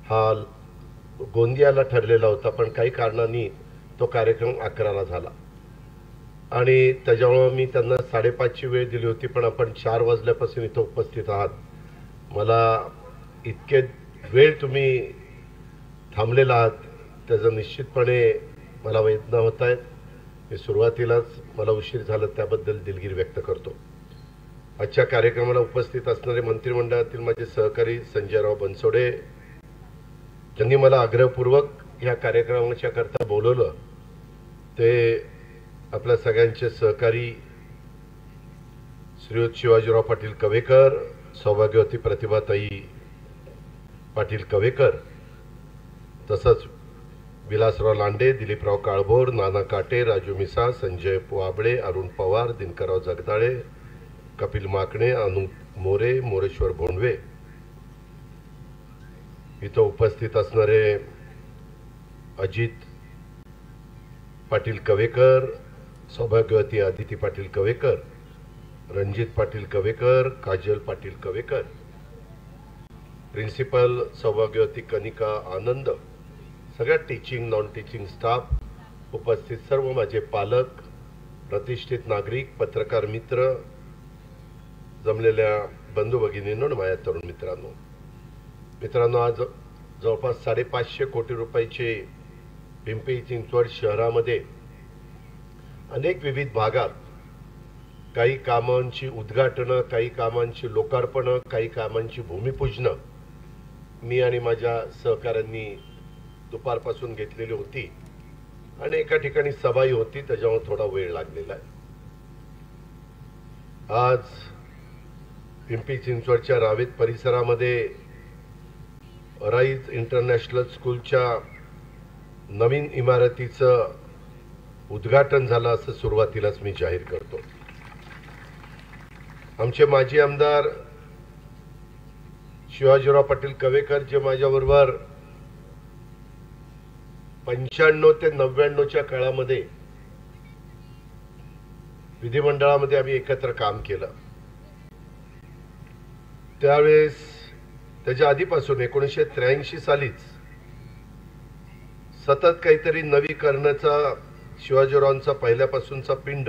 हा गोंदियाला ठरलेला होता, पण काही कारणांनी तो कार्यक्रम 11ला झाला आणि त्याच्यामुळे मी त्यांना 5:30ची वेळ दिली होती, पण आपण 4 वाजल्यापासून इथं उपस्थित आहात. मला इतके वेळ तुम्ही थांबलेला आहात त्याचं निश्चितपणे मला वेदना होत आहेत. मी सुरुवातीलाच मला उशीर झाला त्याबद्दल दिलगिरी व्यक्त करतो. आजच्या कार्यक्रमाला उपस्थित असणारे मंत्रिमंडळातील माझे सहकारी संजयराव बनसोडे ज्यांनी मला आग्रहपूर्वक या कार्यक्रमाच्या करता बोलवलं, ते आपल्या सगळ्यांचे सहकारी श्रीयुत शिवाजीराव पाटील कवेकर, सौभाग्यवती प्रतिभाताई पाटील कवेकर, तसंच विलासराव लांडे, दिलीपराव काळभोर, नाना काटे, राजू मिसाळ, संजय वाबळे, अरुण पवार, दिनकरराव जगदाळे, कपिल माकणे, अनु मोरे, मोरेश्वर भोंडवे, इथं उपस्थित असणारे अजित पाटील कवेकर, सौभाग्यवती आदिती पाटील कवेकर, रणजित पाटील कवेकर, काजल पाटील कवेकर, प्रिन्सिपल सौभाग्यवती कनिका आनंद, सगळ्या टीचिंग नॉन टीचिंग स्टाफ, उपस्थित सर्व माझे पालक, प्रतिष्ठित नागरिक, पत्रकार मित्र, जमलेल्या बंधू भगिनींनो आणि माझ्या तरुण मित्रांनो, आज जवळपास 550 कोटी रुपयाचे पिंपरी चिंचवड शहरामध्ये अनेक विविध भागात काही कामांची उद्घाटनं, काही कामांची लोकार्पणं, काही कामांची भूमिपूजनं मी आणि माझ्या सहकाऱ्यांनी दुपारपासून घेतलेली होती आणि एका ठिकाणी सभाही होती, त्याच्यामुळे थोडा वेळ लागलेला आहे. आज पिंपरी चिंचवडच्या रावेत परिसरामध्ये राईज इंटरनॅशनल स्कूलच्या नवीन इमारतीचं उद्घाटन झालं असं सुरुवातीलाच मी जाहीर करतो. आमचे माजी आमदार शिवाजीराव पाटील कवेकर, जे माझ्याबरोबर 95 ते 99च्या काळामध्ये विधिमंडळामध्ये आम्ही एकत्र काम केलं, त्यावेळेस त्याच्या आधीपासून 1983 सालीच सतत काहीतरी नवीकरणाचा शिवाजीरावांचा पहिल्यापासूनचा पिंड,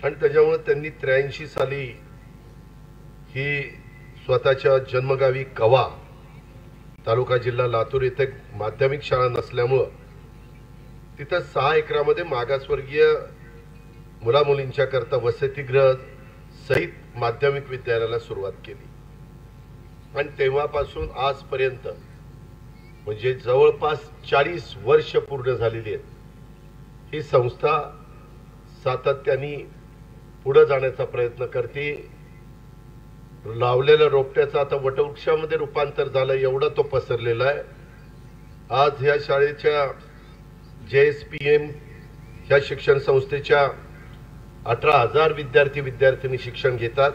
आणि त्याच्यामुळे त्यांनी 83 साली ही स्वतःच्या जन्मगावी कवा, तालुका जिल्हा लातूर येथे माध्यमिक शाळा नसल्यामुळं तिथं 6 एकरामध्ये मागासवर्गीय मुलामुलींच्या करता वसतिगृह सहित माध्यमिक विद्यालयाला सुरुवात केली. आणि तेव्हापासून आजपर्यंत म्हणजे जवळपास 40 वर्ष पूर्ण झालेली आहेत. ही संस्था सातत्याने पुढे जाण्याचा प्रयत्न करते. लावलेल्या रोपट्याचं आता वटवृक्षामध्ये रूपांतर झालं, एवढा तो पसरलेला आहे. आज ह्या शाळेच्या JSPM ह्या शिक्षण संस्थेच्या 18,000 विद्यार्थी शिक्षण घेतात.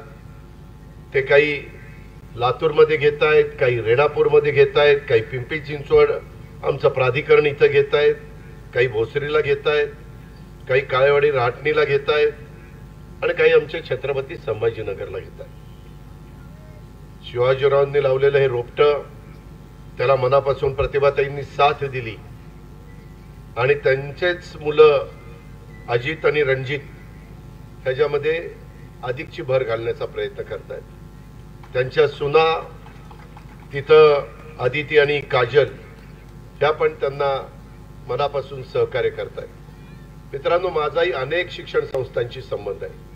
ते काही लातूरमध्ये घेत आहेत, काही रेणापूरमध्ये घेत आहेत, काही पिंपरी चिंचवड आमचं प्राधिकरण इथं घेत आहेत, काही भोसरीला घेत आहेत, काही काळेवाडी राहटणीला घेत आहेत आणि काही आमच्या छत्रपती संभाजीनगरला घेत आहेत. शिवाजीरावांनी लावलेलं हे रोपटं, त्याला मनापासून प्रतिभाताईंनी साथ दिली आणि त्यांचेच मुलं अजित आणि रणजित ह्याच्यामध्ये अधिकची भर घालण्याचा प्रयत्न करतायत. त्यांच्या सुना तिथं अदिती आणि काजल ह्या पण त्यांना मनापासून सहकार्य करतायत. मित्रांनो, माझाही अनेक शिक्षण संस्थांशी संबंध आहे.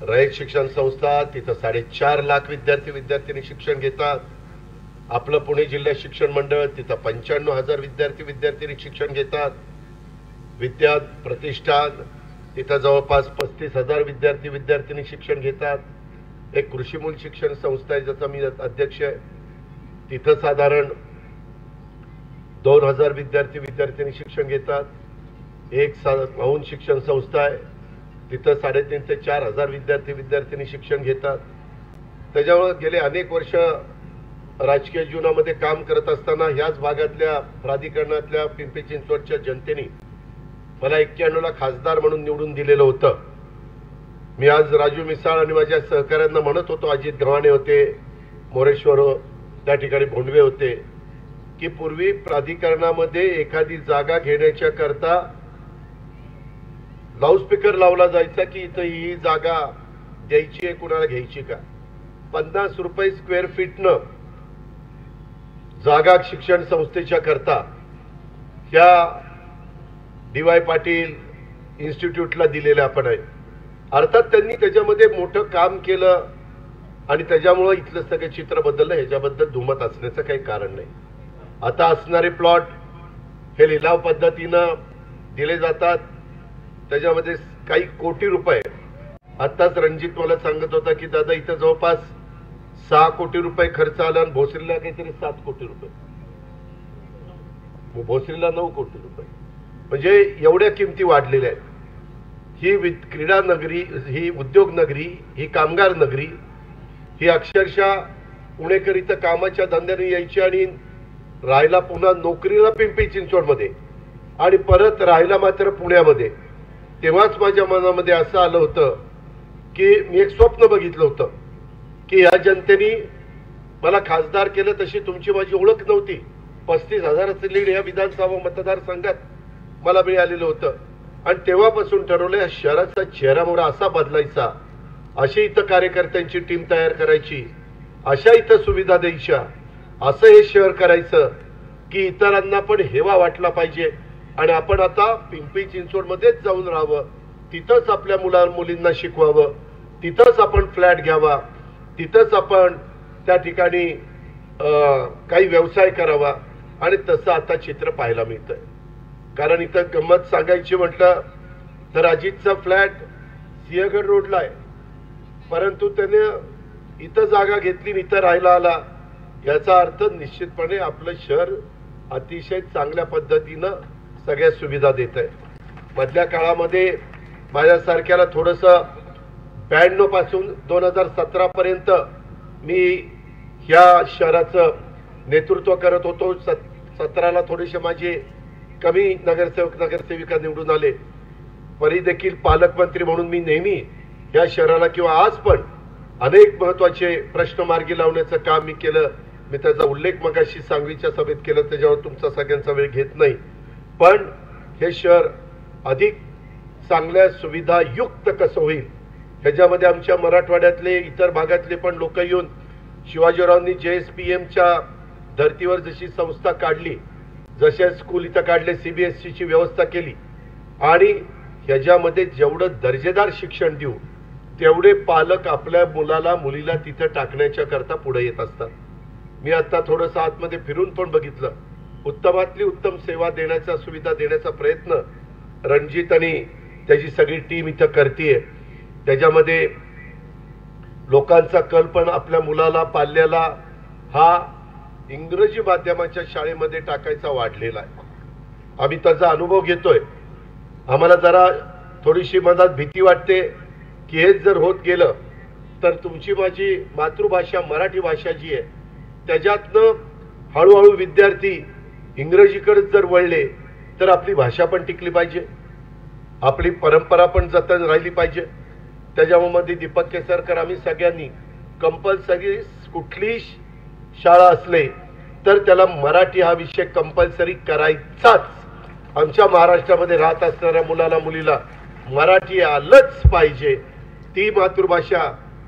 रयत शिक्षण संस्था, तिथं 4.5 लाख विद्यार्थी शिक्षण घेतात. आपलं पुणे जिल्हा शिक्षण मंडळ, तिथं 95,000 विद्यार्थी शिक्षण घेतात. विद्या प्रतिष्ठान, तिथं जवळपास 35,000 विद्यार्थी शिक्षण घेतात. एक कृषीमूल शिक्षण संस्था आहे ज्याचा मी अध्यक्ष आहे, तिथं साधारण 2,000 विद्यार्थी शिक्षण घेतात. एक मौन शिक्षण संस्था आहे, तिथं 3,500 ते 4,000 विद्यार्थी शिक्षण घेतात. त्याच्यामुळे गेले अनेक वर्ष राजकीय जीवनामध्ये काम करत असताना ह्याच भागातल्या प्राधिकरणातल्या पिंपरी चिंचवडच्या जनतेने मला 91ला खासदार म्हणून निवडून दिलेलं होतं. मी आज राजू मिसाळ आणि माझ्या सहकाऱ्यांना म्हणत होतो, अजित गव्हाणे होते, मोरेश्वर त्या ठिकाणी भोंडवे होते की पूर्वी प्राधिकरणामध्ये एखादी जागा घेण्याच्या करता लाऊडस्पीकर लावला जायचा की इथं ही जागा द्यायची आहे, कुणाला घ्यायची का. 50 रुपये स्क्वेअर फीटनं जागा शिक्षण संस्थेच्या करता ह्या डी.वाय. पाटील इन्स्टिट्यूटला दिलेल्या आपण आहे. अर्थात त्यांनी त्याच्यामध्ये मोठं काम केलं आणि त्याच्यामुळे इथलं सगळं चित्र बदललं. ह्याच्याबद्दल दुमत असण्याचं काही कारण नाही. आता असणारे प्लॉट हे लिलाव पद्धतीनं दिले जातात. त्याच्यामध्ये काही कोटी रुपये, आताच रणजित मला सांगत होता की दादा इथं जवळपास 6 कोटी रुपये खर्च आला आणि भोसरीला काहीतरी 7 कोटी रुपये, भोसरीला 9 कोटी रुपये. म्हणजे एवढ्या किमती वाढलेल्या आहेत. ही क्रीडा नगरी, ही उद्योग नगरी, ही कामगार नगरी, ही अक्षरशः पुणेकर इथं कामाच्या धंद्याने यायची आणि राहायला पुन्हा नोकरीला पिंपरी चिंचवडमध्ये आणि परत राहायला मात्र पुण्यामध्ये. तेव्हाच माझ्या मनामध्ये असं आलं होतं की मी एक स्वप्न बघितलं होतं की या जनतेने मला खासदार केलं, तशी तुमची माझी ओळख नव्हती. 35,000चं लीड या विधानसभा मतदारसंघात मला मिळालेलं होतं आणि तेव्हापासून ठरवलं या शहराचा चेहरा मोहरा असा बदलायचा, अशी इथं कार्यकर्त्यांची टीम तयार करायची, अशा इथं सुविधा द्यायच्या, असं हे शहर करायचं की इतरांना पण हेवा वाटला पाहिजे. आणि आपण आता पिंपरी चिंचवडमध्येच जाऊन राहावं, तिथंच आपल्या मुलींना शिकवावं, तिथंच आपण फ्लॅट घ्यावा, तिथंच आपण त्या ठिकाणी काही व्यवसाय करावा. आणि तसं आता चित्र पाहायला मिळतंय. कारण इथं गंमत सांगायची म्हटलं तर अजितचा फ्लॅट सिंहगड रोडला आहे, परंतु त्याने इथं जागा घेतली, इथं राहायला आला. याचा अर्थ निश्चितपणे आपलं शहर अतिशय चांगल्या पद्धतीनं सगळ्या सुविधा देत आहे. मधल्या काळामध्ये माझ्यासारख्याला थोडंसं 92 पासून 2017 पर्यंत मी ह्या शहराचं नेतृत्व करत होतो. 17ला थोडेसे माझे कमी नगरसेविका निवडून आले. परी देखील पालकमंत्री म्हणून मी नेहमी या शहराला किंवा आज पण अनेक महत्वाचे प्रश्न मार्गी लावण्याचं काम मी केलं. मी त्याचा उल्लेख मगाशी सांगलीच्या सभेत केला, त्याच्यावर तुमचा सगळ्यांचा वेळ घेत नाही. पण हे शहर अधिक चांगल्या सुविधा युक्त कसं होईल ह्याच्यामध्ये आमच्या मराठवाड्यातले इतर भागातले पण लोक येऊन शिवाजीरावांनी JSPMच्या धर्तीवर जशी संस्था काढली, जसे स्कूल इथं काढले, CBSE ची व्यवस्था केली आणि ह्याच्यामध्ये जेवढं दर्जेदार शिक्षण देऊ तेवढे पालक आपल्या मुलाला मुलीला तिथं टाकण्याच्या करता पुढे येत असतात. मी आता थोडंसं आतमध्ये फिरून पण बघितलं. उत्तमातली उत्तम सेवा देण्याचा, सुविधा देण्याचा प्रयत्न रणजित आणि त्याची सगळी टीम इथं करतेय. त्याच्यामध्ये लोकांचा कल पण आपल्या मुलाला, पाल्याला हा इंग्रजी माध्यमाच्या शाळेमध्ये टाकायचा वाढलेला आहे. आम्ही त्याचा अनुभव घेतोय. आम्हाला जरा थोडीशी मनात भीती वाटते की हेच जर होत गेलं तर तुमची माझी मातृभाषा मराठी भाषा जी आहे त्याच्यातनं हळूहळू विद्यार्थी इंग्रजीकडे जर वळले तर आपली भाषा पण टिकली पाहिजे, आपली परंपरा पण जतन राहिली पाहिजे. त्याच्यामध्ये दीपक केसरकर आम्ही सगळ्यांनी कंपल्सरी कुठली शाळा असले तर त्याला मराठी हा विषय कंपल्सरी करायचाच. आमच्या महाराष्ट्रामध्ये राहत असणाऱ्या मुलाला मुलीला मराठी आलंच पाहिजे. ती मातृभाषा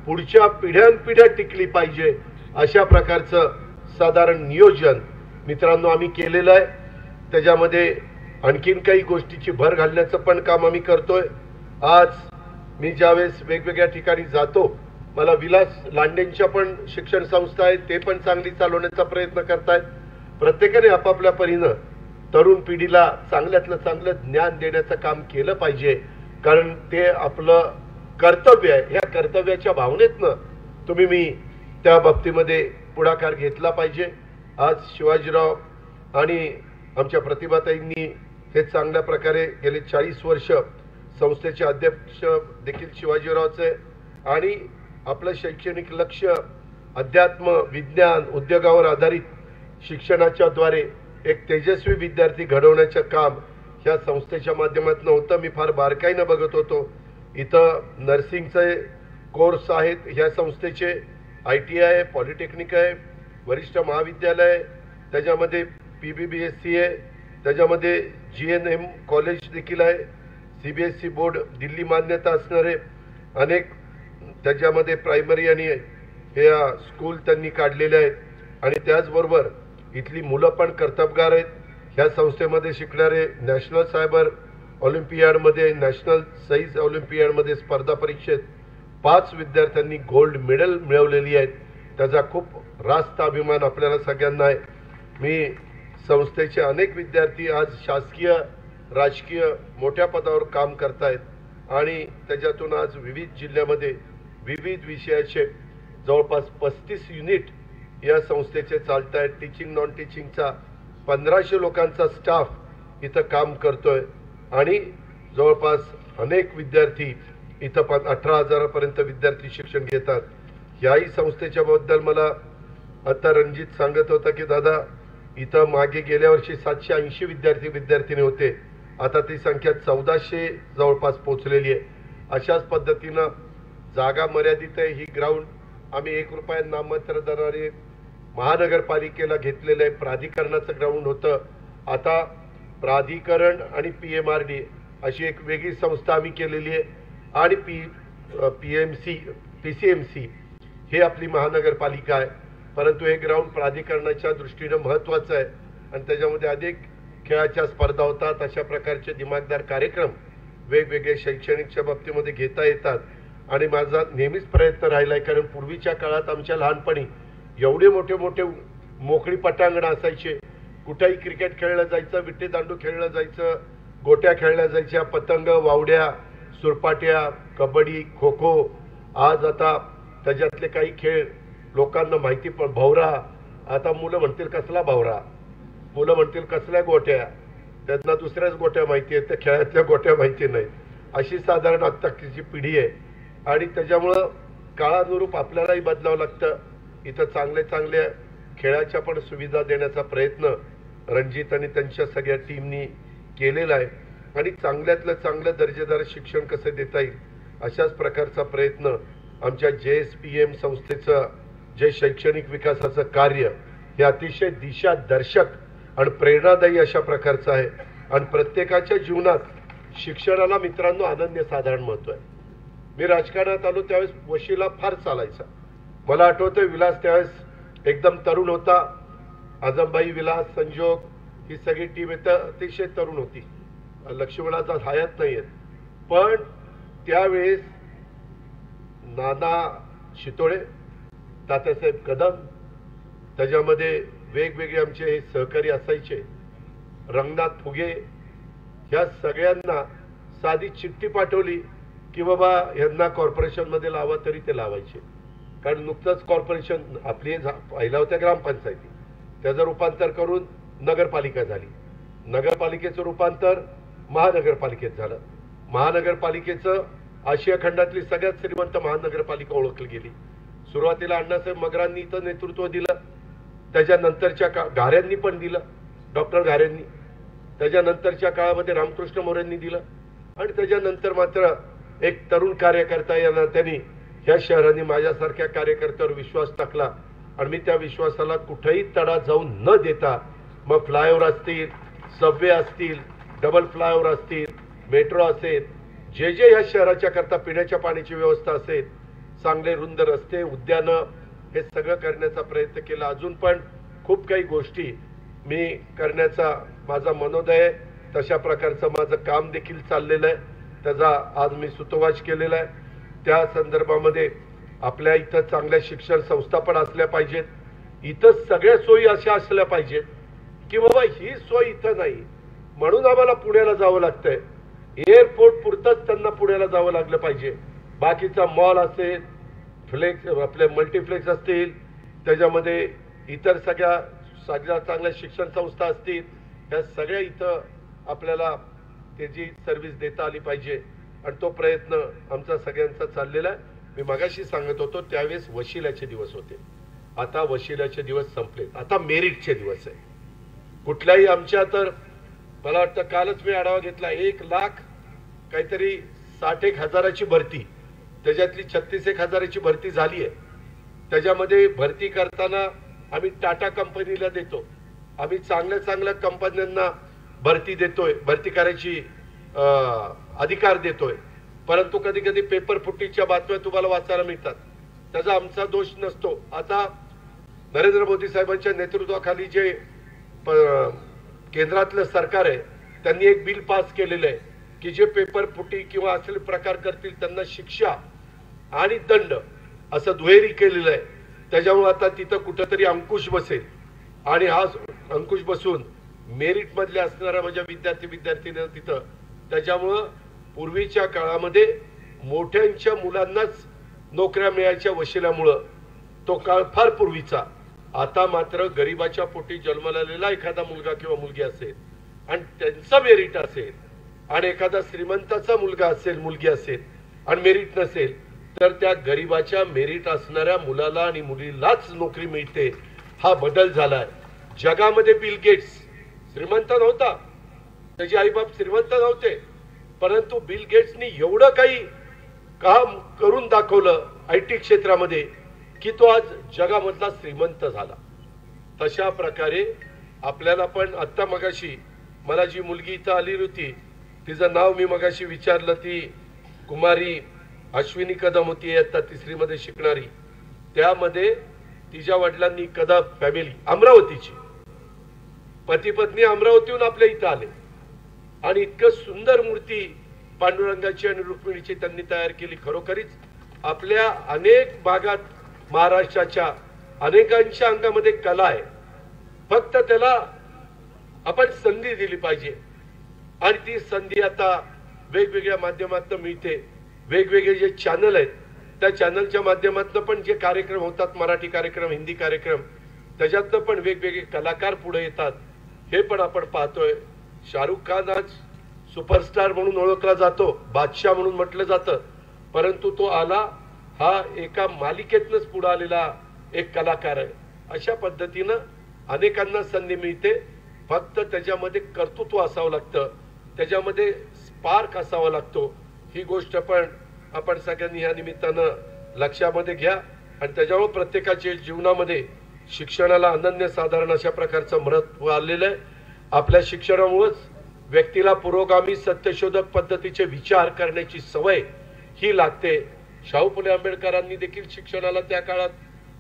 पुढच्या पिढ्यानपिढ्या टिकली पाहिजे. अशा प्रकारचं साधारण नियोजन मित्रांनो आम्ही केलेलं आहे. त्याच्यामध्ये आणखीन काही गोष्टीची भर घालण्याचं पण काम आम्ही करतोय. आज मी ज्यावेळेस वेगवेगळ्या ठिकाणी जातो, मला विलास लांडेंच्या पण शिक्षण संस्था आहेत, ते पण चांगली चालवण्याचा प्रयत्न करतायत. प्रत्येकाने आपापल्या परीनं तरुण पिढीला चांगल्यातलं चांगलं ज्ञान देण्याचं काम केलं पाहिजे, कारण ते आपलं कर्तव्य आहे. ह्या कर्तव्याच्या भावनेतनं तुम्ही मी त्या बाबतीमध्ये पुढाकार घेतला पाहिजे. आज शिवाजीराव आणि आमच्या प्रतिभाताईंनी हे चांगल्या प्रकारे गेले 40 वर्ष संस्थेचे अध्यक्ष देखील शिवाजीरावचे आणि आपलं शैक्षणिक लक्ष अध्यात्म, विज्ञान, उद्योगावर आधारित शिक्षणाच्या द्वारे एक तेजस्वी विद्यार्थी घडवण्याचं काम ह्या संस्थेच्या माध्यमातून होतं. मी फार बारकाईनं बघत होतो. इथं नर्सिंगचे कोर्स आहेत ह्या संस्थेचे, ITI आहे, पॉलिटेक्निक आहे, वरिष्ठ महाविद्यालय, त्याच्यामध्ये PBBSC आहे, त्याच्यामध्ये GNM कॉलेज देखील आहे, CBSE बोर्ड दिल्ली मान्यता असणारे अनेक त्याच्यामध्ये प्रायमरी आणि हे स्कूल त्यांनी काढलेले आहेत। आणि त्याचबरोबर इथली मुलं पण कर्तबगार आहेत। ह्या संस्थेमध्ये शिकणारे नॅशनल सायबर ऑलिम्पियाडमध्ये, नॅशनल साईज ऑलिम्पियाडमध्ये स्पर्धा परीक्षेत 5 विद्यार्थ्यांनी गोल्ड मेडल मिळवलेली आहेत। त्याचा खूप रास्त अभिमान आपल्याला सगळ्यांना आहे। मी संस्थेचे अनेक विद्यार्थी आज शासकीय राजकीय मोठ्या पदावर काम करतायत आणि त्याच्यातून आज विविध जिल्ह्यामध्ये विविध विषयाचे जवळपास 35 युनिट या संस्थेचे चालत आहेत। टीचिंग नॉन टीचिंगचा 1500 लोकांचा स्टाफ इथं काम करतोय आणि जवळपास अनेक विद्यार्थी इथं 18,000 पर्यंत विद्यार्थी शिक्षण घेतात। याही संस्थेच्या बद्दल मला आता रणजित सांगत होता की दादा इथं मागे गेल्या वर्षी 780 विद्यार्थी होते, आता ती संख्या 1400 जवळपास पोहोचलेली आहे। अशाच पद्धतीनं जागा मर्यादित आहे। ही ग्राउंड आम्ही 1 रुपया नाममात्र दराने महानगरपालिकेला घेतलेलं आहे। प्राधिकरणाचं ग्राउंड होतं, आता प्राधिकरण आणि PMRD अशी एक वेगळी संस्था आम्ही केलेली आहे आणि PCMC हे आपली महानगरपालिका आहे। परंतु हे ग्राउंड प्राधिकरणाच्या दृष्टीने महत्त्वाचं आहे आणि त्याच्यामध्ये अनेक खेळाच्या स्पर्धा होतात। अशा प्रकारचे दिमागदार कार्यक्रम वेगवेगळे शैक्षणिकच्या बाबतीमध्ये घेता येतात आणि माझा नेहमीच प्रयत्न राहिला आहे, कारण पूर्वीच्या काळात आमच्या लहानपणी एवढे मोठे मोठे मोकळी पटांगण असायचे, कुठेही क्रिकेट खेळलं जायचं, विट्टी दांडू खेळलं जायचं, गोट्या खेळल्या जायच्या, पतंग, वावड्या, सुरपाट्या, कबड्डी, खो खो। आज आता त्याच्यातले काही खेळ लोकांना माहिती पण भवरा, आता मुलं म्हणतील कसला भवरा, मुलं म्हणतील कसल्या गोट्या, त्यांना दुसऱ्याच गोट्या माहिती आहेत, त्या खेळातल्या गोट्या माहिती नाहीत। अशी साधारण आत्ताची पिढी आहे आणि त्याच्यामुळं काळानुरूप आपल्यालाही बदलावं लागतं। इथं चांगले चांगल्या खेळाच्या पण सुविधा देण्याचा प्रयत्न रणजित आणि त्यांच्या सगळ्या टीमनी केलेला आहे आणि चांगल्यातलं चांगलं दर्जेदार शिक्षण कसं देता येईल अशाच प्रकारचा प्रयत्न आमच्या JSPM संस्थेचं जे शैक्षणिक विकासाचं कार्य हे अतिशय दिशादर्शक आणि प्रेरणादायी अशा प्रकारचं आहे आणि प्रत्येकाच्या जीवनात शिक्षणाला मित्रांनो अनन्यसाधारण महत्त्व आहे। मी राजकारणात आलो त्यावेळेस वशिला फार चालायचा, मला आठवतं विलास त्यावेळेस एकदम तरुण होता, आजमबाई, विलास, संजोग ही सगळी टीम अतिशय तरुण होती, लक्ष्मणाचा हयात नाही आहेत, पण त्यावेळेस नाना शितोळे, तात्यासाहेब कदम, त्याच्यामध्ये वेगवेगळे आमचे सहकारी असायचे, रंगनाथ फुगे, ह्या सगळ्यांना साधी चिठ्ठी पाठवली की बाबा यांना कॉर्पोरेशनमध्ये लावा तरी ते लावायचे, कारण नुकतंच कॉर्पोरेशन आपली पहिल्या होत्या ग्रामपंचायती, त्याचं रूपांतर करून नगरपालिका झाली, नगरपालिकेचं रूपांतर महानगरपालिकेत झालं, महानगरपालिकेचं आशिया खंडातली सगळ्यात श्रीमंत महानगरपालिका ओळखली गेली। सुरुवातीला अण्णासाहेब मगरांनी इथं नेतृत्व दिलं, त्याच्यानंतरच्या घाऱ्यांनी पण दिलं, डॉक्टर घाऱ्यांनी, त्याच्यानंतरच्या काळामध्ये रामकृष्ण मोरेंनी दिलं आणि त्याच्यानंतर मात्र एक तरुण कार्यकर्ता यांना त्यांनी ह्या शहरांनी माझ्यासारख्या कार्यकर्त्यावर विश्वास टाकला आणि मी त्या विश्वासाला कुठेही तडा जाऊन न देता मग फ्लायओव्हर असतील, सबवे असतील, डबल फ्लायओव्हर असतील, मेट्रो असेल, जे ह्या शहराच्या करता पिण्याच्या पाण्याची व्यवस्था असेल, चांगले रुंद रस्ते, उद्यानं, हे सगळं करण्याचा प्रयत्न केला। अजून पण खूप काही गोष्टी मी करण्याचा माझा मनोदय आहे, तशा प्रकारचं माझं काम देखील चाललेलं आहे, त्याचा आज मी सुतोवाच केलेला आहे। त्या संदर्भामध्ये आपल्या इथं चांगल्या शिक्षण संस्था पण असल्या पाहिजेत, इथं सगळ्या सोयी अशा असल्या पाहिजेत की बाबा ही सोय इथं नाही म्हणून आम्हाला पुण्याला जावं लागतंय, एअरपोर्ट पुरतच त्यांना पुण्याला जावं लागलं पाहिजे, बाकीचा मॉल असेल, फ्लेक्स आपले मल्टीफ्लेक्स असतील, त्याच्यामध्ये इतर सगळ्या चांगल्या शिक्षण संस्था असतील, ह्या सगळ्या इथं आपल्याला त्याची सर्व्हिस देता आली पाहिजे आणि तो प्रयत्न आमचा सगळ्यांचा चाललेला आहे। मी मगाशी सांगत होतो त्यावेळेस वशिल्याचे दिवस होते, आता वशिल्याचे दिवस संपले, आता मेरिटचे दिवस आहे। कुठल्याही आमच्या तर मला वाटतं कालच मी आढावा घेतला, 1,00,000 काहीतरी 61,000ची भरती, त्याच्यातली 36,000ची भरती झाली आहे। त्याच्यामध्ये भरती करताना आम्ही टाटा कंपनीला देतो, आम्ही चांगल्या चांगल्या कंपन्यांना भरती देतोय, भरती करायची अधिकार देतोय, परंतु कधी कधी पेपर फुटीच्या बातम्या तुम्हाला वाचायला मिळतात, त्याचा आमचा दोष नसतो. आता नरेंद्र मोदी साहेबांच्या नेतृत्वाखाली जे केंद्रातलं सरकार आहे त्यांनी एक बिल पास केलेलं आहे की जे पेपर फुटी किंवा असले प्रकार करतील त्यांना शिक्षा आणि दंड असं दुहेरी केलेलं आहे. त्याच्यामुळे आता तिथं कुठंतरी अंकुश बसेल आणि हा अंकुश बसून मेरिट मधले असणाऱ्या माझ्या विद्यार्थी तिथं, त्याच्यामुळं पूर्वीच्या काळामध्ये मोठ्यांच्या मुलांनाच नोकऱ्या मिळायच्या वशिल्यामुळं तो काळ फार पूर्वीचा. आता मात्र गरिबाच्या पोटी जन्माला आलेला एखादा मुलगा किंवा मुलगी असेल आणि त्यांचं मेरिट असेल आणि एखादा श्रीमंताचा मुलगा असेल मुलगी असेल आणि मेरिट नसेल तर त्या गरिबाच्या मेरिट असणाऱ्या मुलाला आणि मुलीलाच नोकरी मिळते. हा बदल झालाय. जगामध्ये बिल गेट्स श्रीमंत नव्हता, त्याचे आईबाप श्रीमंत नव्हते, परंतु बिल गेट्सनी एवढं काही काम करून दाखवलं आयटी क्षेत्रामध्ये की तो आज जगामधला श्रीमंत झाला. तशा प्रकारे आपल्याला पण आता मगाशी मला जी मुलगी इथं आली होती तिचं नाव मी मगाशी विचारलं, ती कुमारी अश्विनी कदम होती, आता 3री मध्ये शिकणारी. त्यामध्ये तिच्या वडिलांनी कदम फॅमिली अमरावतीची, पती पत्नी अमरावतीहून आपल्या इथं आले आणि इतकं सुंदर मूर्ती पांडुरंगाची आणि रुक्मिणीची त्यांनी तयार केली. खरोखरीच आपल्या अनेक भागात महाराष्ट्राच्या अनेकांच्या अंगामध्ये कला आहे, फक्त त्याला आपण संधी दिली पाहिजे आणि ती संधी आता वेगवेगळ्या माध्यमातून मिळते. वेगवेगळे जे चॅनल आहेत त्या चॅनलच्या माध्यमातून पण जे कार्यक्रम होतात, मराठी कार्यक्रम, हिंदी कार्यक्रम, त्याच्यातनं पण वेगवेगळे कलाकार पुढे येतात. हे पण आपण पाहतोय. शाहरुख खान आज सुपरस्टार म्हणून ओळखला जातो, बादशाह म्हणून म्हटलं जातं, परंतु तो आला हा एका मालिकेतनच पुढे आलेला एक कलाकार आहे. अशा पद्धतीनं अनेकांना संधी मिळते, फक्त त्याच्यामध्ये कर्तृत्व असावं लागतं, त्याच्यामध्ये स्पार्क असावा लागतो. ही गोष्ट पण आपण सगळ्यांनी या निमित्तानं लक्षामध्ये घ्या आणि त्याच्यामुळे प्रत्येकाच्या जीवनामध्ये शिक्षणाला अनन्यसाधारण अशा प्रकारचं महत्त्व आलेलं आहे. आपल्या शिक्षणामुळेच व्यक्तीला पुरोगामी सत्यशोधक पद्धतीचे विचार करण्याची सवय ही लागते. शाहू फुले आंबेडकरांनी देखील शिक्षणाला त्या काळात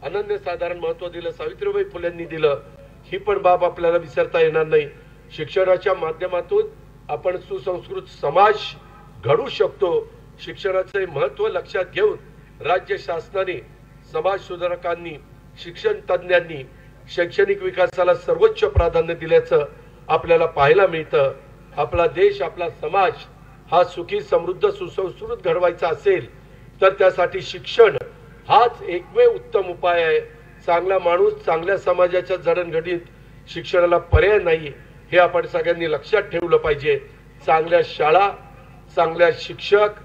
अनन्यसाधारण महत्त्व दिलं, सावित्रीबाई फुलेंनी दिलं. ही पण बाब आपल्याला विसरता येणार नाही. शिक्षणाच्या माध्यमातून आपण सुसंस्कृत समाज घडू शकतो. शिक्षणाचे महत्त्व लक्षात घेऊन राज्य शासनाने, समाज सुधारकांनी, शिक्षण तज्ञांनी शैक्षणिक विकासाला सर्वोच्च प्राधान्य दिल्याचं आपल्याला पाहायला मिळतं. आपला देश, आपला समाज हा सुखी, समृद्ध, सुसंस्कृत घडवायचा असेल तर त्यासाठी शिक्षण हाच एकमेव उत्तम उपाय आहे. चांगला माणूस, चांगल्या समाजाच्या जडणघडीत शिक्षणाला पर्याय नाही, हे आपण सगळ्यांनी लक्षात ठेवलं पाहिजे. चांगल्या शाळा, चांगल्या शिक्षक,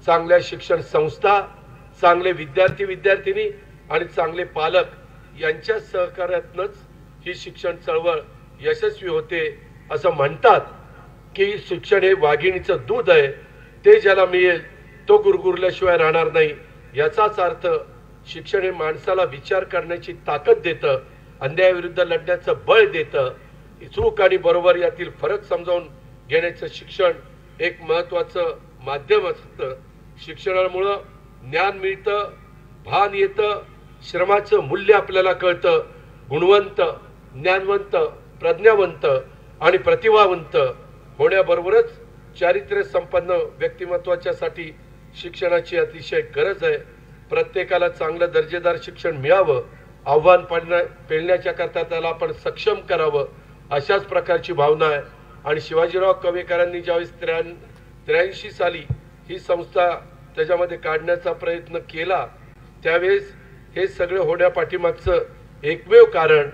चांगल्या शिक्षण संस्था, चांगले विद्यार्थी विद्यार्थिनी आणि चांगले पालक यांच्या सहकार्यातूनच ही शिक्षण चळवळ यशस्वी होते. असं म्हणतात की शिक्षण हे वाघिणीचं दूध आहे, ते ज्याला मिळेल तो गुरगुरल्याशिवाय राहणार नाही. याचाच अर्थ शिक्षण हे माणसाला विचार करण्याची ताकद देतं, अन्यायाविरुद्ध लढण्याचं बळ देतं. चूक आणि बरोबर यातील फरक समजावून घेण्याचं शिक्षण एक महत्त्वाचं माध्यम असतं. शिक्षणामुळे ज्ञान मिळतं, भान येतं, श्रमाचं मूल्य आपल्याला कळतं. गुणवंत, ज्ञानवंत, प्रज्ञावंत आणि प्रतिभावंत होण्याबरोबरच चारित्र्य संपन्न व्यक्तिमत्वाच्यासाठी शिक्षणाची अतिशय गरज आहे. प्रत्येकाला चांगलं दर्जेदार शिक्षण मिळावं, आव्हान पेलण्याच्या करता त्याला आपण सक्षम करावं, अशाच प्रकारची भावना आहे. आणि शिवाजीराव कवेकरांनी ज्यावेळेस 83 साली ही संस्था त्याच्यामध्ये काढण्याचा प्रयत्न केला, त्यावेळेस हे सगळं होण्यापाठीमागचं एकमेव कारण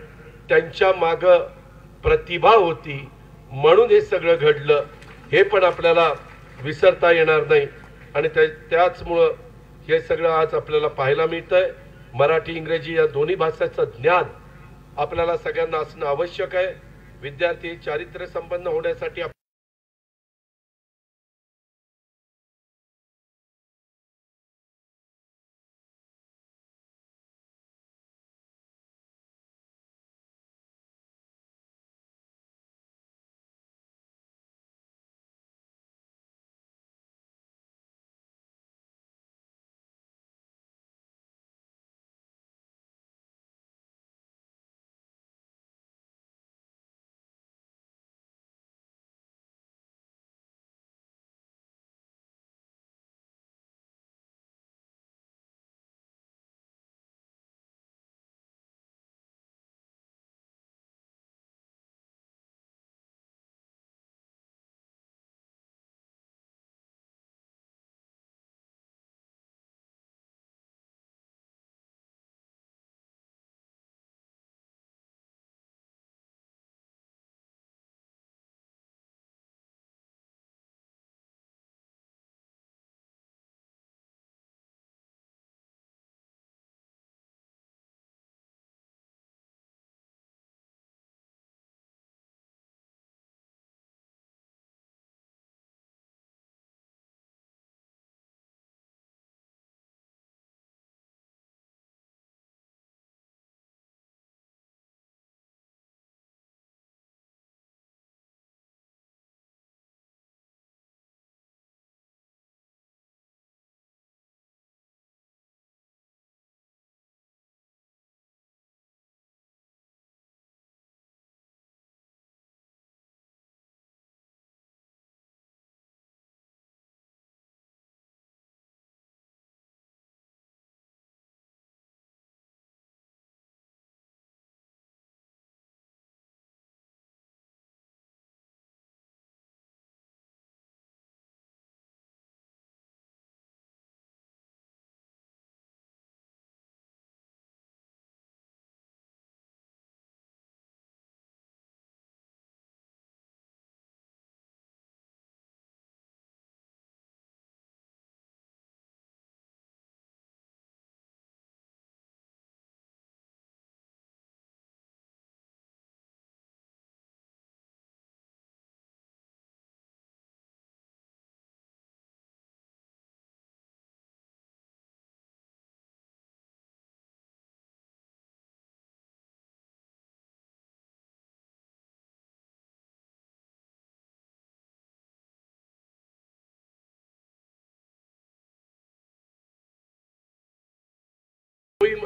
त्यांच्या मागं प्रतिभा होती, म्हणून हे सगळं घडलं. हे पण आपल्याला विसरता येणार नाही. आणि त्याचमुळं हे सगळं आज आपल्याला पाहायला मिळतंय. मराठी, इंग्रजी या दोन्ही भाषांचं ज्ञान आपल्याला सगळ्यांना असणं आवश्यक आहे. विद्यार्थी चारित्र्य संपन्न होण्यासाठी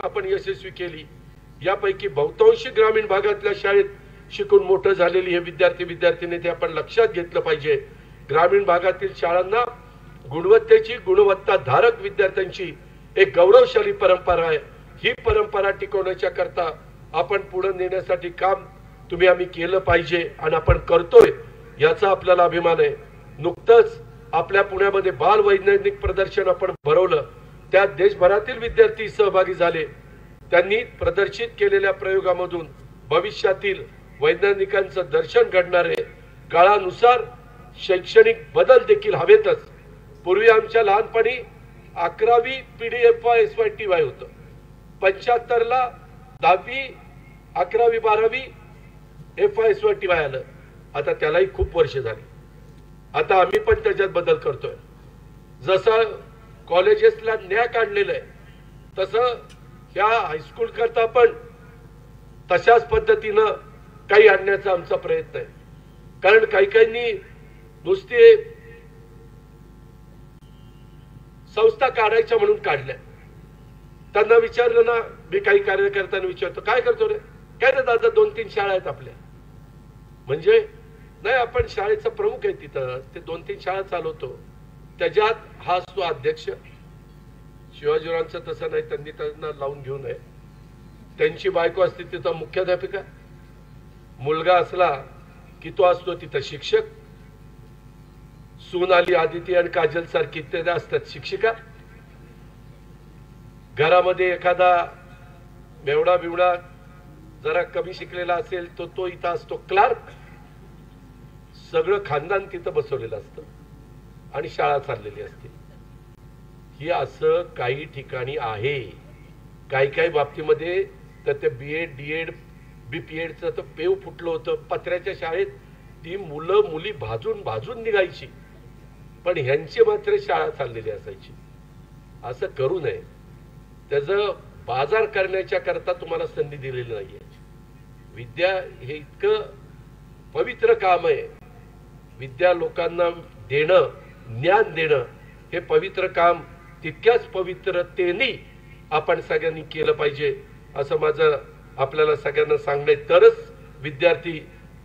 आपण यशस्वी केली. यापैकी बहुतांशी ग्रामीण भागातल्या शाळेत शिकून मोठं झालेली हे विद्यार्थी ते आपण लक्षात घेतलं पाहिजे. ग्रामीण भागातील शाळांना गुणवत्ताधारक विद्यार्थ्यांची एक गौरवशाली परंपरा आहे. ही परंपरा टिकवण्याच्या करता आपण पुढे नेण्यासाठी काम आम्ही केलं पाहिजे आणि आपण करतोय याचा आपल्याला अभिमान आहे. नुकतंच आपल्या पुण्यामध्ये बाल वैज्ञानिक प्रदर्शन आपण भरवलं. त्यात देशभरातील विद्यार्थी सहभागी झाले. त्यांनी प्रदर्शित केलेल्या प्रयोगामधून भविष्यातील वैज्ञानिकांचं दर्शन घडणारे काळानुसार शैक्षणिक बदल देखील हवेतच. पूर्वी आमच्या लहानपणी 11वी PDFY-SYTY होतं. 75 ला 10वी 11वी 12वी FY-SYTY आलं. आता त्यालाही खूप वर्ष झाली. आता आम्ही पण त्याच्यात बदल करतोय. जसं कॉलेजेसला न्याय काढलेलं आहे तसं ह्या हायस्कूल करता पण तशाच पद्धतीनं काही आणण्याचा आमचा प्रयत्न आहे. कारण काही नुसते संस्था काढायच्या म्हणून काढल्या. त्यांना विचारलं ना, मी काही कार्यकर्त्यांना विचारतो काय करतो रे, काय रे दादा 2-3 शाळा आहेत आपल्या. म्हणजे नाही, आपण शाळेचा प्रमुख आहे तिथं, ते 2-3 शाळा चालवतो. त्याच्यात हा असतो अध्यक्ष. शिवाजीरावांचं तसं नाही, त्यांनी त्यांना लावून घेऊ नये. त्यांची बायको असते तिथं मुख्याध्यापिका, मुलगा असला की तो असतो तिथं शिक्षक, सून आली आदिती आणि काजल सारखी ते असतात शिक्षिका. घरामध्ये एखादा बेवडा बिवडा जरा कमी शिकलेला असेल तो इथं असतो क्लार्क. सगळं खानदान तिथं बसवलेलं असतं आणि शाळा चाललेली असते. ही असं काही ठिकाणी आहे. काही बाबतीमध्ये तर ते BEd DEd BPEdचं तर पेव फुटलं होतं. पत्र्याच्या शाळेत ती मुलं मुली भाजून निघायची, पण ह्यांची मात्र शाळा चाललेली असायची. असं करू नये. त्याचं बाजार करण्याच्या करता तुम्हाला संधी दिलेली नाहीये. विद्या हे इतकं पवित्र काम आहे. विद्या लोकांना देणं, ज्ञान देणं हे पवित्र काम तितक्याच पवित्रतेने आपण सगळ्यांनी केलं पाहिजे असं माझं आपल्याला सगळ्यांना सांगणं आहे. तरच विद्यार्थी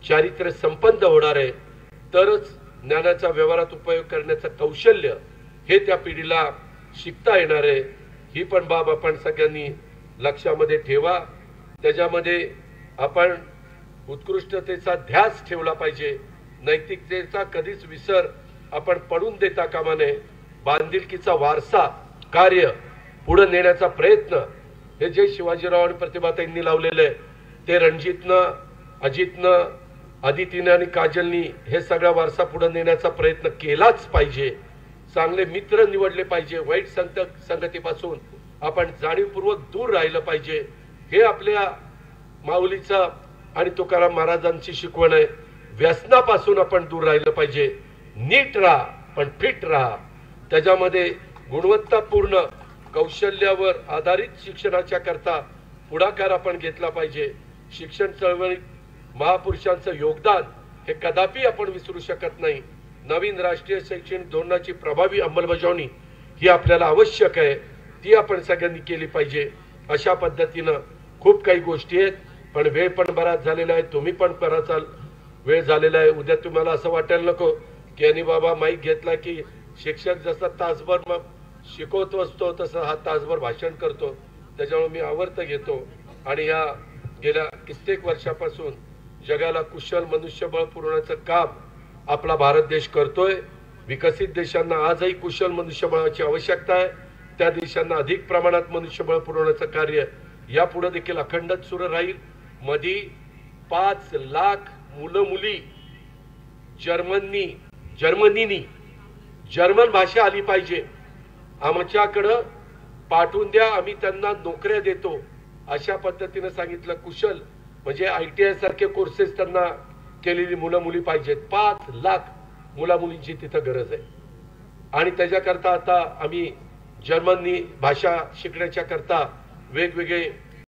चारित्र्य संपन्न होणार आहे. तरच ज्ञानाचा व्यवहारात उपयोग करण्याचं कौशल्य हे त्या पिढीला शिकता येणार आहे. ही पण बाब आपण सगळ्यांनी लक्षामध्ये ठेवा. त्याच्यामध्ये आपण उत्कृष्टतेचा ध्यास ठेवला पाहिजे. नैतिकतेचा कधीच विसर आपण पडून देता कामा नये. बांधिलकीचा वारसा कार्य पुढे नेण्याचा प्रयत्न हे जे शिवाजीराव आणि प्रतिभाताईंनी लावलेले ते रणजितनं, अजितनं, आदितीने आणि काजलनी हे सगळा वारसा पुढे नेण्याचा प्रयत्न केलाच पाहिजे. चांगले मित्र निवडले पाहिजे. वाईट संगतीपासून आपण जाणीवपूर्वक दूर राहिलं पाहिजे. हे आपल्या माऊलीचा आणि तुकाराम महाराजांची शिकवण आहे. व्यसनापासून आपण दूर राहिलं पाहिजे. नीट राहा पण फिट राहा. त्याच्यामध्ये गुणवत्तापूर्ण कौशल्यावर आधारित शिक्षणाच्या करता पुढाकार आपण घेतला पाहिजे. शिक्षण चळवळीत महापुरुषांचं योगदान हे कदापि आपण विसरू शकत नाही. नवीन राष्ट्रीय शैक्षणिक धोरणाची प्रभावी अंमलबजावणी ही आपल्याला आवश्यक आहे. ती आपण सगळ्यांनी केली पाहिजे. अशा पद्धतीनं खूप काही गोष्टी आहेत, पण वेळ पण बराच झालेला आहे. तुम्ही पण करायचा वेळ झालेला आहे. उद्या तुम्हाला असं वाटायला नको की आणि बाबा माईक घेतला की शिक्षक जसा तासभर मग शिकवतो असतो तसं हा तासभर भाषण करतो. त्याच्यामुळे मी आवर्त घेतो आणि या गेल्या कित्येक वर्षापासून जगाला कुशल मनुष्यबळ पुरवण्याचं काम आपला भारत देश करतोय. विकसित देशांना आजही कुशल मनुष्यबळाची आवश्यकता आहे. त्या देशांना अधिक प्रमाणात मनुष्यबळ पुरवण्याचं कार्य यापुढे देखील अखंडच सुरू राहील. मधी 5 लाख मुलं मुली जर्मनीनी जर्मन भाषा आली पाहिजे, आमच्याकडं पाठवून द्या, आम्ही त्यांना नोकऱ्या देतो अशा पद्धतीने सांगितलं. कुशल म्हणजे ITI सारखे कोर्सेस त्यांना केलेली मुलं मुली पाहिजेत. 5 लाख मुला मुलींची तिथं गरज आहे. आणि त्याच्याकरता आता आम्ही जर्मनी भाषा शिकण्याच्या करता वेगवेगळे